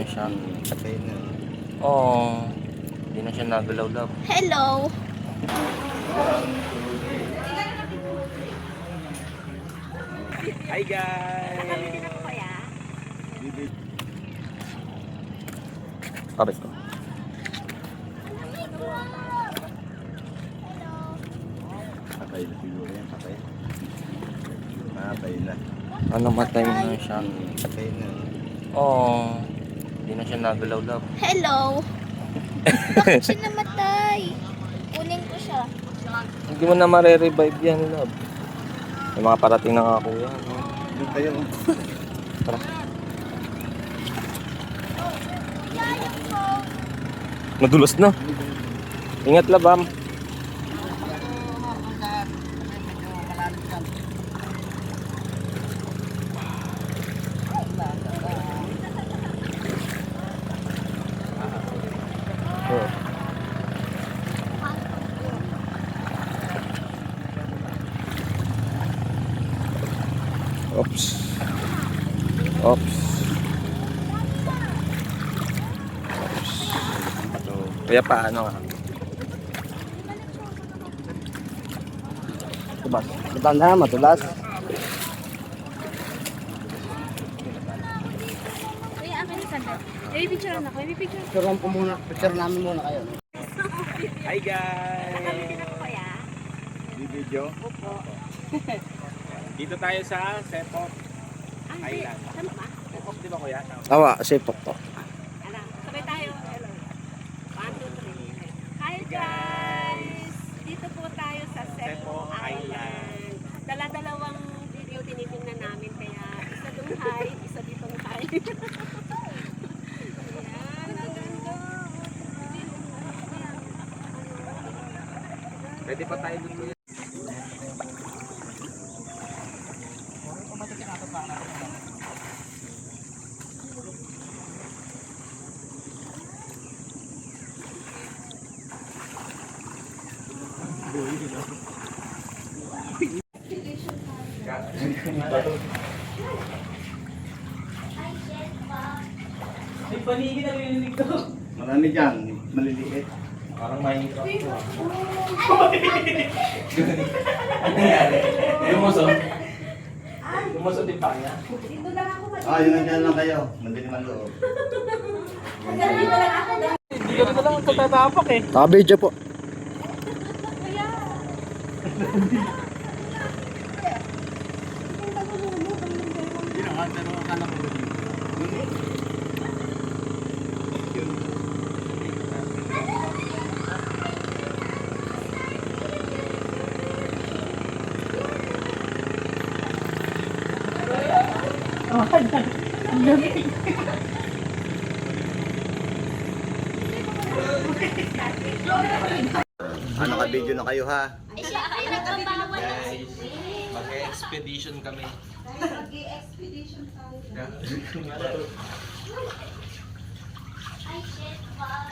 na siya. Patay na. Oo. Hindi na siya nagalaw, love. Hello! Hi guys! Kabit ko. Patay na siguro yan. Patay. Patay na. Ano, matay na siya? Patay na. Oo. Hindi na siya nagalaw, love. Hello! Bakit siya namatay? Kunin ko siya. Hindi mo na mare-revive yan, love. May mga parating na nga kuya. No? Doon kayo. Tara. Madulas na. Ingat, labam. Oh. Oops. Oops. Kaya paano nga? Tubas. Matanda, matulas. Kuya, akin yung sandal. May picture na ako. May picture. Picturean ko muna. Picture namin muna kayo. Hi guys! Nakamitin ako kuya. Di video. Opo. Dito tayo sa Sepok Hindi. Island. Tama ba? Sepok, di ba kuya? Awa, sipok to. Alam. Sabay tayo. 1, 2, 3. Hi guys! Dito po tayo sa Sepo Island. Dala-dalawang video tinitingnan namin. Kaya isa dong hi, isa ditong hi. Ayan, ang ganda. Pwede pa tayo dun kuya. May panigin na nililig to. Marami dyan. Maliliit. Parang Minecraft to. Ano nangyari? Lumusot? Lumusot yung paa niya? Ah, yun na dyan lang kayo. Madilim ang loob. Hindi ka na lang tatapak eh. Naka-video po. Ano ka-video na kayo ha? Ay, syempre, nagkabawal na. Guys, mag-expedition kami. Mag-expedition tayo. Ay, shit, Bob.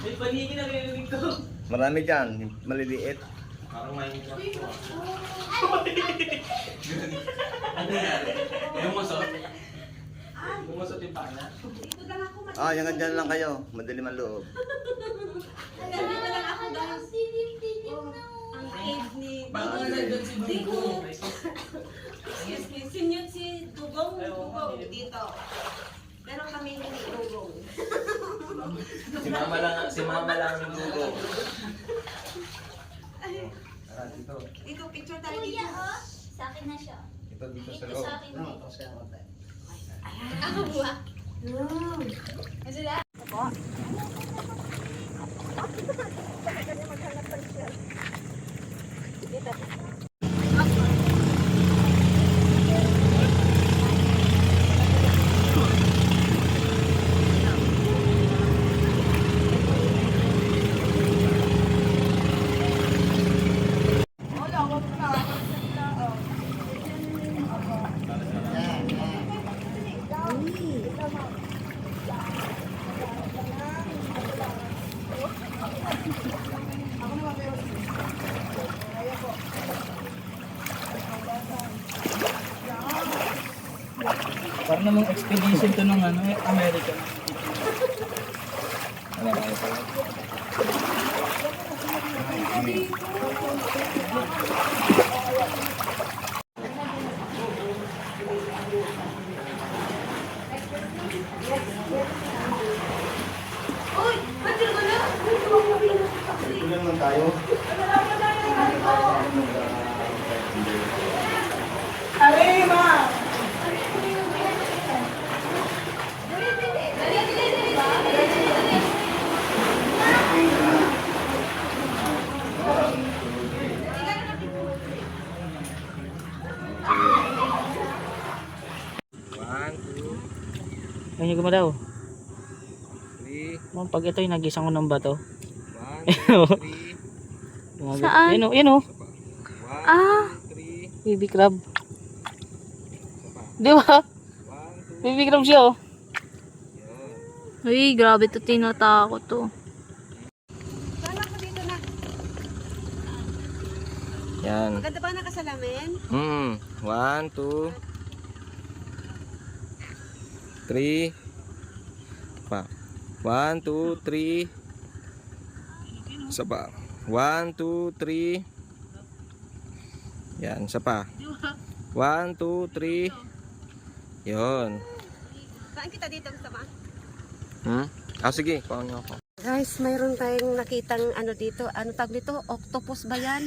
May panigin na nililig to. Marami dyan. Maliliit. Parang Minecraft to. Ano nangyari? Lumusot? Lumusot yung paa niya? Ah, yan dyan lang kayo. Madilim ang loob. Ang sinim-sinim na. Ang cave ni Bakit nandun si Dugong? si Dugong dito. Pero kami ni Dugong. Si mama lang yung Dugong. Tara dito. Dito, picture tayo Kuya, dito. oh. Sa akin na siya. Ito dito sa Dito loob. sa akin na. Ako buha. Sila? Ako. namang expedition to ng ano, America. Ano tayo pala? Dito naman tayo. One, two, Ganyan ko daw. three. Pag ito yung nagisang ko ng bato. One, two, three. Saan? Yan o, yan o. One, Ah, two, three. Baby crab. Isa pa. Di ba? One, two, Baby crab siya oh. yun. uy, grabe to, tinatakot to. Kala ko dito na. Yan. Maganda ba nakasalamin? One, two, three. Pa. One, two, three. Isa pa. One, two, three. Yan, isa pa. One, two, three. Yun. Saan kita dito gusto ba? Sige, kuha niyo ako. Guys, mayroon tayong nakitang ano dito. Ano tawag dito? Octopus ba yan?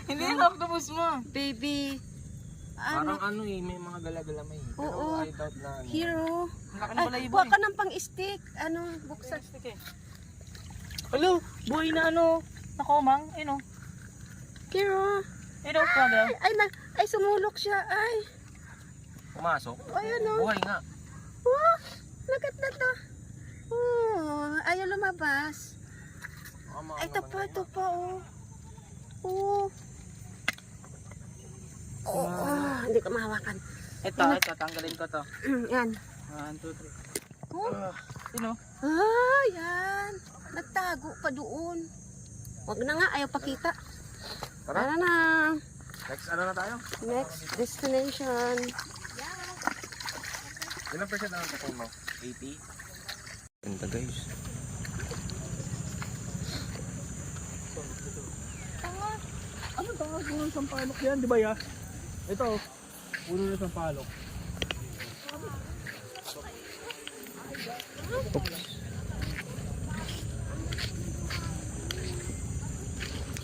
Hindi yung octopus mo. Baby. Parang ano may mga gala-gala may. Pero Oo. I doubt na ano. Hero. Laki ng Ay, balayibo huwag eh. ka ng pang-stick. Ano, buksan. Hello, buhay na ano. Nakomang, ano. Hero. Ano, brother. Ay, sumulok siya. Ay. Pumasok. Ayan o. Buhay nga. Oh, lagat na to. Oh, ayaw lumabas. Ay, ito pa, oh. Oh. Oh, hindi ko mahawakan. Ito, tanggalin ko to. Yan. 1, 2, 3. Oh. Sino? Ah, yan. Nagtago pa doon. Wag na nga, ayaw pakita. Tara. Tara na. Next ano na tayo? Next destination. Ilang percent ang kapag mo? 80? Ganda guys. Ano ba? Puno ng sampalok yan, di ba ya? Ito, puno ng sampalok.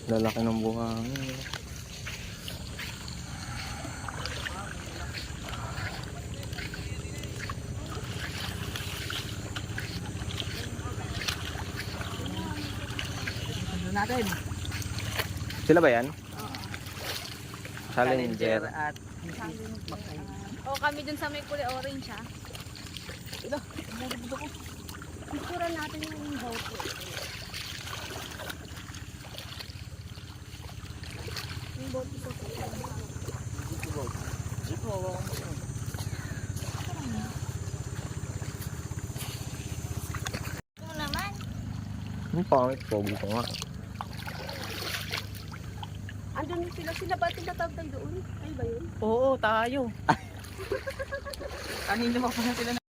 Lalaki ng buhangin. Natin. Sila ba yan? Challenger. at O, kami dun sa may kulay orange, ha? Picture natin yung boat. Ito naman. Ang pangit, pogi ko nga. Andun sila ba tinatawag tayo doon? Ay ba yun? Oo, tayo. Kanina pa na sila na.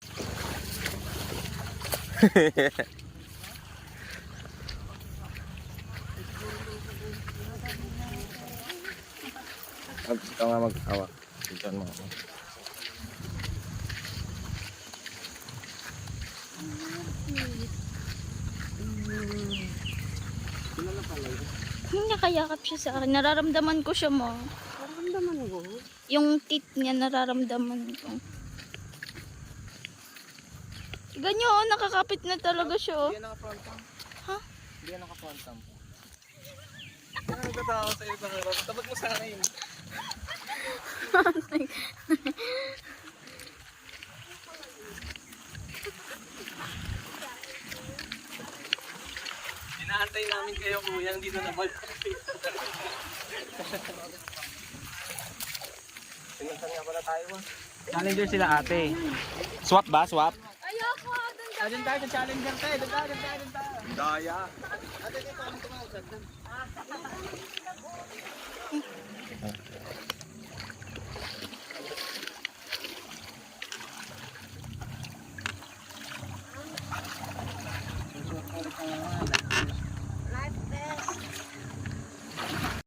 Ikaw nga mag-awa. Tignan mo ako. Nakayakap siya sa akin. Nararamdaman ko siya, mo. Nararamdaman mo? Yung teeth niya, nararamdaman ko. Ganyan, oh, nakakapit na talaga siya, oh. Hindi yan naka-front cam. Ha? Hindi yan naka-front cam. Kaya nagtatawa sa iyo sa harap. Tapat mo sa akin. Inaantay namin kayo kuya, hindi na nabalik. Pinuntan nga pala tayo ba? Challenger sila ate. Swap ba? Swap? Ayoko, Doon tayo sa challenger tayo. Doon tayo. Daya.